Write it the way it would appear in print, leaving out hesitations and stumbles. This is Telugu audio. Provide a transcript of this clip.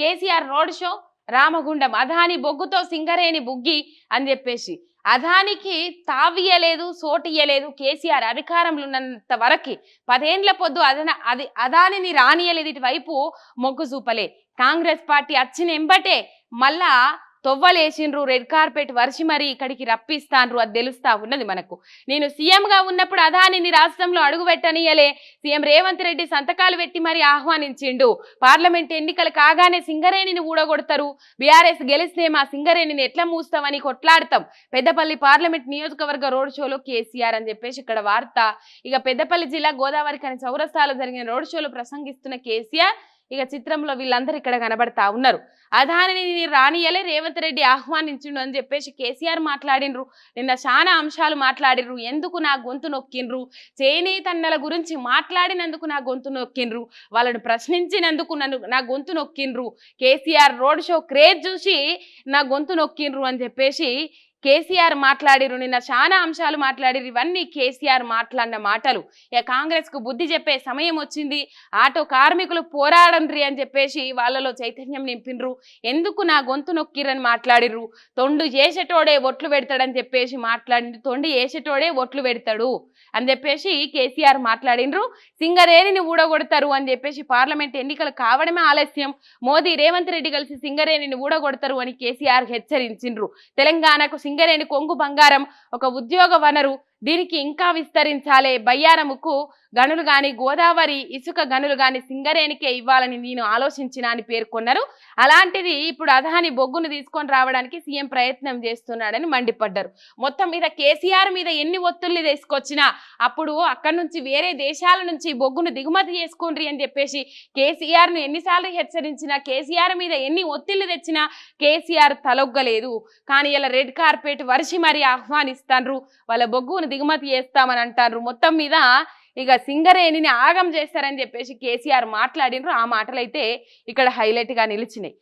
కేసీఆర్ రోడ్ షో రామగుండం అదాని బొగ్గుతో సింగరేణి బుగ్గి అని చెప్పేసి అదానికి తావియలేదు సోటియలేదు కేసీఆర్ అధికారంలో ఉన్నంత వరకు 10 ఏండ్ల పొద్దు అదానిని రానియలేదు ఇటువైపు మొగ్గు చూపలే కాంగ్రెస్ పార్టీ వచ్చిన ఎంబటే మళ్ళా తొవ్వలేసిండ్రు రెడ్ కార్పెట్ వర్షి మరి ఇక్కడికి రప్పిస్తాన్రు అది తెలుస్తా ఉన్నది మనకు నేను సీఎంగా ఉన్నప్పుడు అదానిని రాష్ట్రంలో అడుగు పెట్టనియలే సీఎం రేవంత్ రెడ్డి సంతకాలు పెట్టి మరి ఆహ్వానించిండు పార్లమెంట్ ఎన్నికలు కాగానే సింగరేణిని ఊడగొడతారు బీఆర్ఎస్ గెలిస్తే మా సింగరేణిని ఎట్లా మూస్తామని కొట్లాడతాం పెద్దపల్లి పార్లమెంట్ నియోజకవర్గ రోడ్ షోలో కేసీఆర్ అని చెప్పేసి ఇక్కడ వార్త ఇక పెద్దపల్లి జిల్లా గోదావరి ఖని చౌరస్తాలో జరిగిన రోడ్ షోలో ప్రసంగిస్తున్న కేసీఆర్ ఇక చిత్రంలో వీళ్ళందరూ ఇక్కడ కనబడతా ఉన్నారు అదానిని రానియలే రేవంత్ రెడ్డి ఆహ్వానించిండు అని చెప్పేసి కేసీఆర్ మాట్లాడినరు నిన్న చాలా అంశాలు మాట్లాడినరు ఎందుకు నా గొంతు నొక్కిండ్రు చేనేతన్నల గురించి మాట్లాడినందుకు నా గొంతు నొక్కిండ్రు వాళ్ళని ప్రశ్నించినందుకు నా గొంతు నొక్కిండ్రు కేసీఆర్ రోడ్ షో క్రేజ్ చూసి నా గొంతు నొక్కిండ్రు అని చెప్పేసి కేసీఆర్ మాట్లాడిరు నిన్న చాలా అంశాలు మాట్లాడిరు ఇవన్నీ కేసీఆర్ మాట్లాడిన మాటలు ఇక కాంగ్రెస్ కు బుద్ధి చెప్పే సమయం వచ్చింది ఆటో కార్మికులు పోరాడండ్రి అని చెప్పేసి వాళ్ళలో చైతన్యం నింపినరు ఎందుకు నా గొంతు నొక్కిరని మాట్లాడిర్రు తొండు చేసేటోడే ఒట్లు పెడతాడని చెప్పేసి మాట్లాడిండ్రు తొండి చేసేటోడే ఒట్లు పెడతాడు అని చెప్పేసి కేసీఆర్ మాట్లాడినరు సింగరేణిని ఊడగొడతారు అని చెప్పేసి పార్లమెంట్ ఎన్నికలు కావడమే ఆలస్యం మోదీ రేవంత్ రెడ్డి కలిసి సింగరేణిని ఊడగొడతారు అని కేసీఆర్ హెచ్చరించిండ్రు తెలంగాణకు సింగరేణి కొంగు బంగారం ఒక ఉద్యోగ వనరు దీనికి ఇంకా విస్తరించాలే బయ్యారముకు గనులు గాని గోదావరి ఇసుక గనులు గాని సింగరేణికే ఇవ్వాలని నేను ఆలోచించిన అని పేర్కొన్నారు అలాంటిది ఇప్పుడు అదాని బొగ్గును తీసుకొని రావడానికి సీఎం ప్రయత్నం చేస్తున్నాడని మండిపడ్డారు మొత్తం మీద కేసీఆర్ మీద ఎన్ని ఒత్తిళ్లు తీసుకొచ్చినా అప్పుడు అక్కడి నుంచి వేరే దేశాల నుంచి బొగ్గును దిగుమతి చేసుకోండి అని చెప్పేసి కేసీఆర్ ను ఎన్నిసార్లు హెచ్చరించినా కేసీఆర్ మీద ఎన్ని ఒత్తిళ్లు తెచ్చినా కేసీఆర్ తలొగ్గలేదు కానీ ఇలా రెడ్ కార్పెట్ వర్షి మరి ఆహ్వానిస్తాన్రు వాళ్ళ బొగ్గును దిగుమతి చేస్తామని అంటారు మొత్తం మీద ఇక సింగరేణిని ఆగం చేస్తారని చెప్పేసి కేసీఆర్ మాట్లాడినరు ఆ మాటలైతే ఇక్కడ హైలైట్ గా నిలిచినాయి